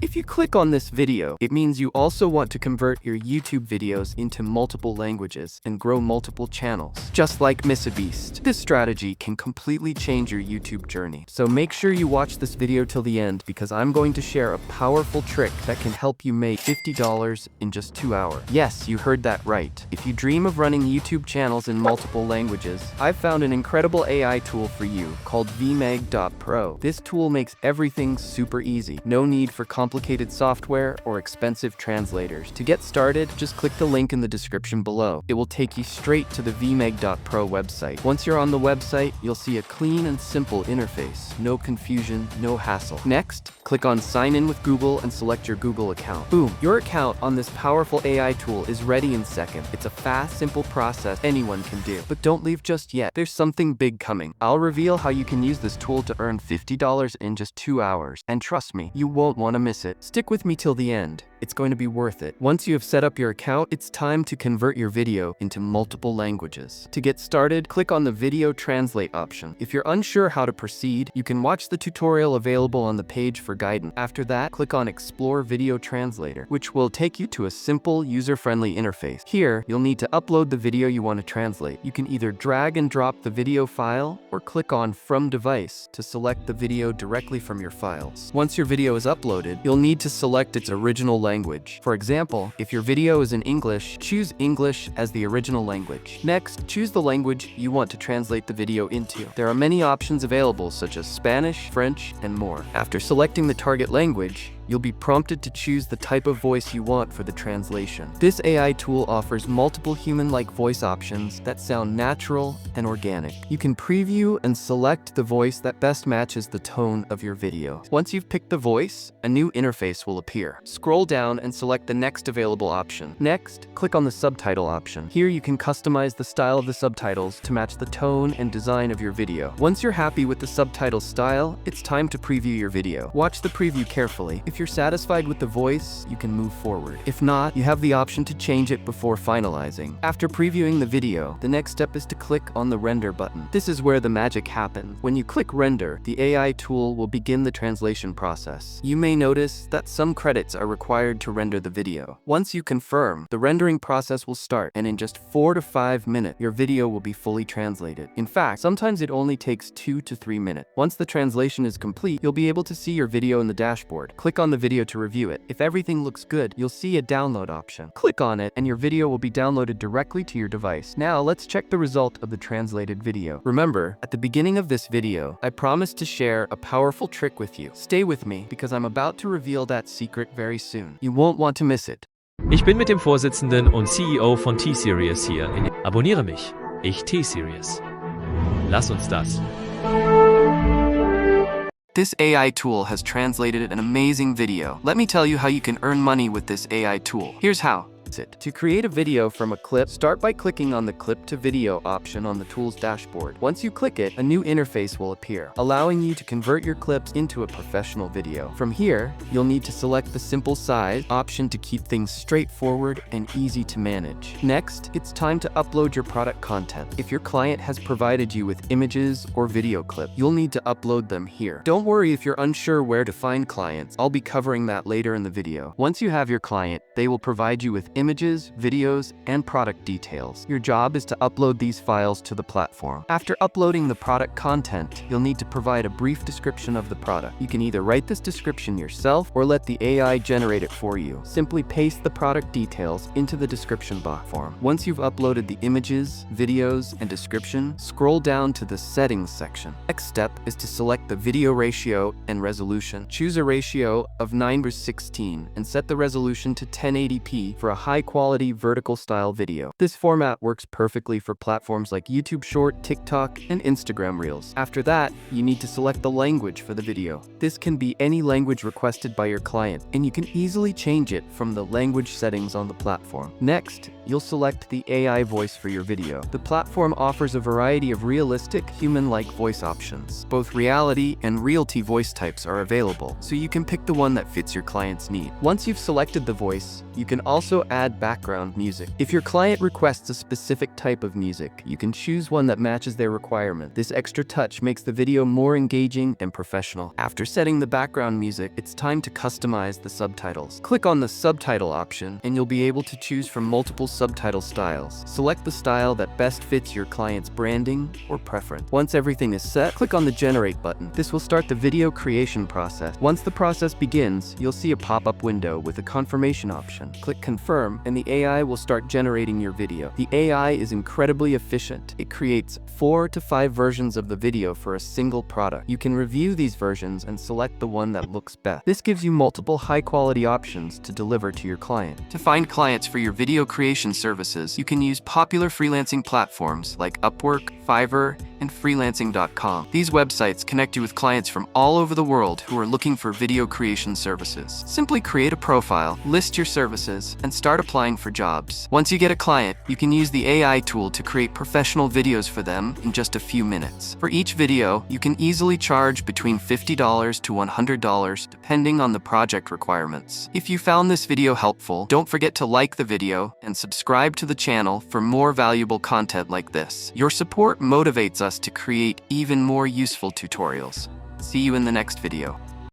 If you click on this video, it means you also want to convert your YouTube videos into multiple languages and grow multiple channels, just like MrBeast. This strategy can completely change your YouTube journey. So make sure you watch this video till the end because I'm going to share a powerful trick that can help you make $50 in just 2 hours. Yes, you heard that right. If you dream of running YouTube channels in multiple languages, I've found an incredible AI tool for you called Vmeg.pro. This tool makes everything super easy. No need for complicated software or expensive translators. To get started, just click the link in the description below. It will take you straight to the Vmeg.pro website. Once you're on the website, you'll see a clean and simple interface. No confusion, no hassle. Next, click on Sign In with Google and select your Google account. Boom! Your account on this powerful AI tool is ready in seconds. It's a fast, simple process anyone can do. But don't leave just yet. There's something big coming. I'll reveal how you can use this tool to earn $50 in just 2 hours. And trust me, you won't want to miss it. Stick with me till the end. It's going to be worth it. Once you have set up your account, it's time to convert your video into multiple languages. To get started, click on the video translate option. If you're unsure how to proceed, you can watch the tutorial available on the page for guidance. After that, click on Explore Video Translator, which will take you to a simple, user-friendly interface. Here, you'll need to upload the video you want to translate. You can either drag and drop the video file or click on From Device to select the video directly from your files. Once your video is uploaded, you'll need to select its original language. For example, if your video is in English, choose English as the original language. Next, choose the language you want to translate the video into. There are many options available such as Spanish, French, and more. After selecting the target language, you'll be prompted to choose the type of voice you want for the translation. This AI tool offers multiple human-like voice options that sound natural and organic. You can preview and select the voice that best matches the tone of your video. Once you've picked the voice, a new interface will appear. Scroll down and select the next available option. Next, click on the subtitle option. Here you can customize the style of the subtitles to match the tone and design of your video. Once you're happy with the subtitle style, it's time to preview your video. Watch the preview carefully. If you're satisfied with the voice, you can move forward. If not, you have the option to change it before finalizing. After previewing the video, the next step is to click on the render button. This is where the magic happens. When you click render, the AI tool will begin the translation process. You may notice that some credits are required to render the video. Once you confirm, the rendering process will start, and in just 4 to 5 minutes, your video will be fully translated. In fact, sometimes it only takes 2 to 3 minutes. Once the translation is complete, you'll be able to see your video in the dashboard. Click on the video to review it. If everything looks good, you'll see a download option. Click on it, and your video will be downloaded directly to your device. Now, let's check the result of the translated video. Remember, at the beginning of this video, I promised to share a powerful trick with you. Stay with me, because I'm about to reveal that secret very soon. You won't want to miss it. Ich bin mit dem Vorsitzenden und CEO von T-Series hier. Abonniere mich. Ich T-Series. Lass uns das. This AI tool has translated an amazing video. Let me tell you how you can earn money with this AI tool. Here's how. To create a video from a clip, start by clicking on the Clip to Video option on the tool's dashboard. Once you click it, a new interface will appear, allowing you to convert your clips into a professional video. From here, you'll need to select the simple size option to keep things straightforward and easy to manage. Next, it's time to upload your product content. If your client has provided you with images or video clip, you'll need to upload them here. Don't worry if you're unsure where to find clients. I'll be covering that later in the video. Once you have your client, they will provide you with images, videos, and product details. Your job is to upload these files to the platform. After uploading the product content, you'll need to provide a brief description of the product. You can either write this description yourself or let the AI generate it for you. Simply paste the product details into the description box form. Once you've uploaded the images, videos, and description, scroll down to the settings section. Next step is to select the video ratio and resolution. Choose a ratio of 9:16 and set the resolution to 1080p for a high-quality vertical-style video. This format works perfectly for platforms like YouTube Short, TikTok, and Instagram Reels. After that, you need to select the language for the video. This can be any language requested by your client, and you can easily change it from the language settings on the platform. Next, you'll select the AI voice for your video. The platform offers a variety of realistic, human-like voice options. Both reality and realty voice types are available, so you can pick the one that fits your client's need. Once you've selected the voice, you can also add background music. If your client requests a specific type of music, you can choose one that matches their requirement. This extra touch makes the video more engaging and professional. After setting the background music, it's time to customize the subtitles. Click on the subtitle option, and you'll be able to choose from multiple subtitle styles. Select the style that best fits your client's branding or preference. Once everything is set, click on the Generate button. This will start the video creation process. Once the process begins, you'll see a pop-up window with a confirmation option. Click Confirm, and the AI will start generating your video. The AI is incredibly efficient. It creates 4 to 5 versions of the video for a single product. You can review these versions and select the one that looks best. This gives you multiple high-quality options to deliver to your client. To find clients for your video creation services, you can use popular freelancing platforms like Upwork, Fiverr, and freelancing.com. These websites connect you with clients from all over the world who are looking for video creation services. Simply create a profile, list your services, and start applying for jobs. Once you get a client, you can use the AI tool to create professional videos for them in just a few minutes. For each video, you can easily charge between $50 to $100 depending on the project requirements. If you found this video helpful, don't forget to like the video and subscribe to the channel for more valuable content like this. Your support motivates us to create even more useful tutorials. See you in the next video.